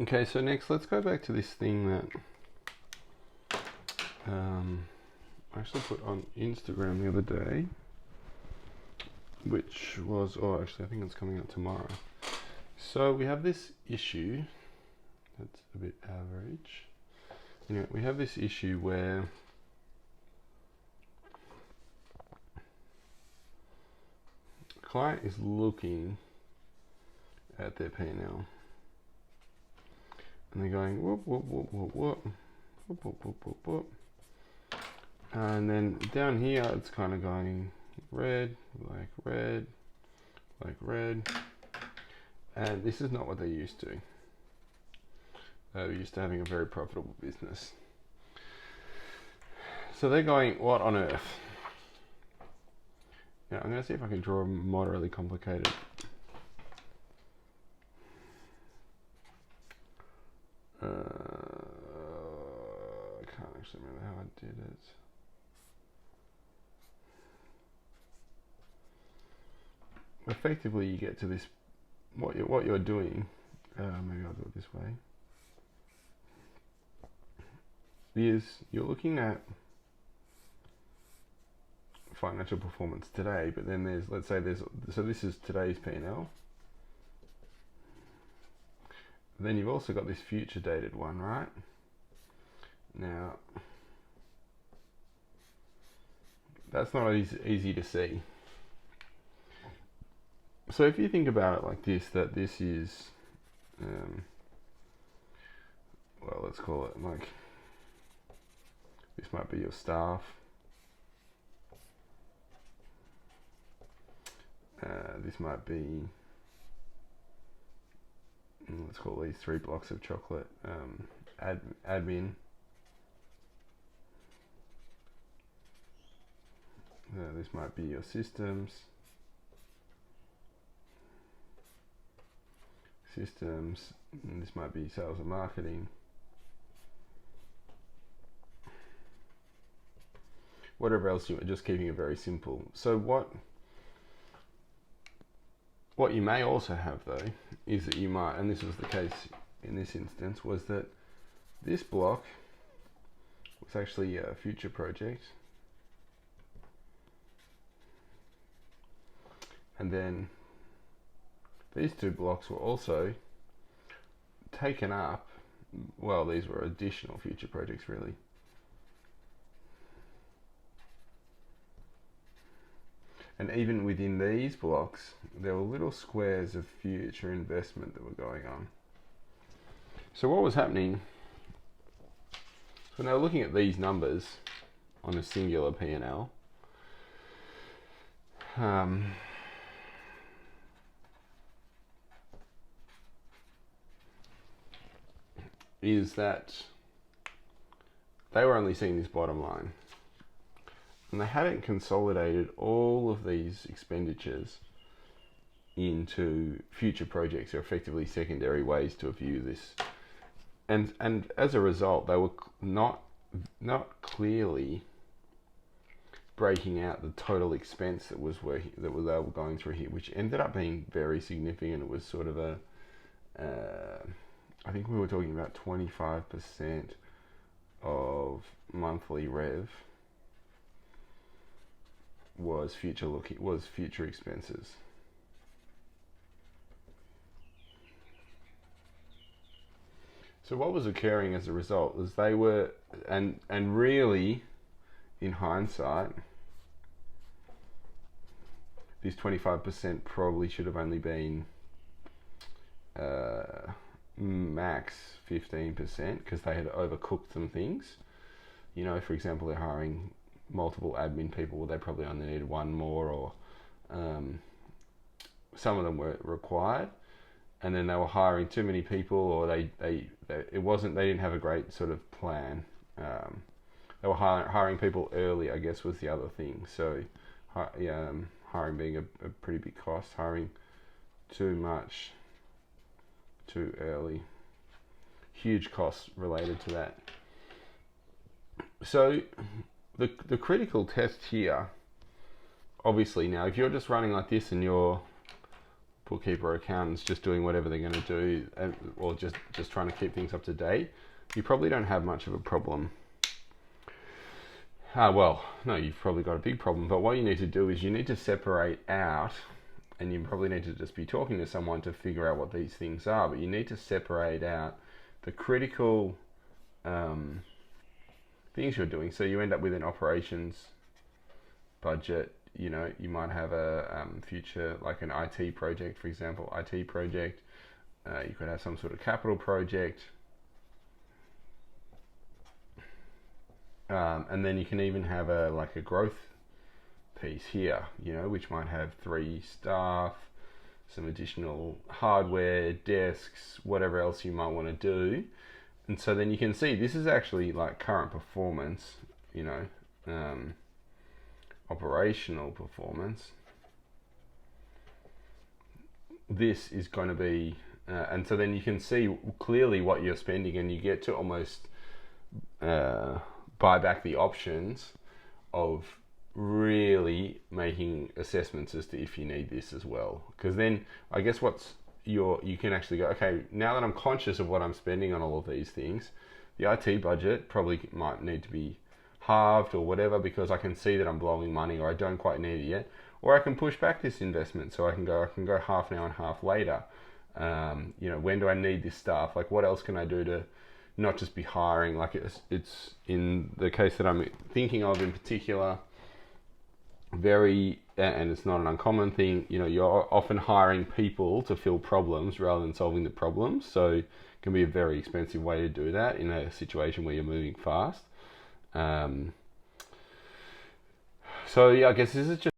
Okay, so next let's go back to this thing that I actually put on Instagram the other day, which was, oh actually I think it's coming out tomorrow. So we have this issue, that's a bit average. Anyway, we have this issue where the client is looking at their P&L and they're going whoop, whoop, whoop, whoop, whoop, whoop, whoop, whoop, whoop, whoop. And then down here it's kind of going red, like red, like red. And this is not what they're used to. They're used to having a very profitable business. So they're going, what on earth? Now I'm going to see if I can draw a moderately complicated. I can't actually remember how I did it. Effectively, you get to this. What you're doing. Maybe I'll do it this way. Is you're looking at financial performance today, but then there's, let's say so this is today's P&L. Then you've also got this future dated one, right? Now, that's not easy to see. So if you think about it like this, that this is, well, let's call it like, this might be your staff. This might be, let's call these 3 blocks of chocolate, admin. This might be your systems, and this might be sales and marketing. Whatever else you are, just keeping it very simple. So what you may also have though is that you might, and this was the case in this instance, was that this block was actually a future project, and then these 2 blocks were also taken up. Well, these were additional future projects really. And even within these blocks, there were little squares of future investment that were going on. So what was happening, so now looking at these numbers on a singular P&L, is that they were only seeing this bottom line. And they hadn't consolidated all of these expenditures into future projects, or effectively secondary ways to view this. And as a result, they were not clearly breaking out the total expense that they were going through here, which ended up being very significant. It was sort of a, I think we were talking about 25% of monthly rev was future expenses. So what was occurring as a result is they were, and really, in hindsight, this 25% probably should have only been max 15%, because they had overcooked some things. You know, for example, they're hiring multiple admin people. Well, they probably only needed 1 more, or some of them were required, and then they were hiring too many people, or they didn't have a great sort of plan. They were hiring people early, I guess, was the other thing. So hiring being a pretty big cost, hiring too much too early, huge costs related to that. So the critical test here, obviously, now if you're just running like this and you're bookkeeper or accountants just doing whatever they're going to do, or just trying to keep things up to date, you probably don't have much of a problem. Well, no, you've probably got a big problem, but what you need to do is you need to separate out, and you probably need to just be talking to someone to figure out what these things are, but you need to separate out the critical things you're doing. So you end up with an operations budget. You know, you might have a future, like an IT project, for example, IT project. You could have some sort of capital project. And then you can even have a growth piece here, you know, which might have 3 staff, some additional hardware, desks, whatever else you might want to do. And so then you can see this is actually like current performance, you know, operational performance. This is going to be, and so then you can see clearly what you're spending, and you get to almost buy back the options of really making assessments as to if you need this as well. Because then I guess you can actually go, okay, now that I'm conscious of what I'm spending on all of these things, the IT budget probably might need to be halved or whatever, because I can see that I'm blowing money, or I don't quite need it yet, or I can push back this investment, so I can go half now and half later. You know, when do I need this stuff? Like, what else can I do to not just be hiring? Like, it's in the case that I'm thinking of in particular, and it's not an uncommon thing, you know, you're often hiring people to fill problems rather than solving the problems. So it can be a very expensive way to do that in a situation where you're moving fast. So yeah, I guess this is just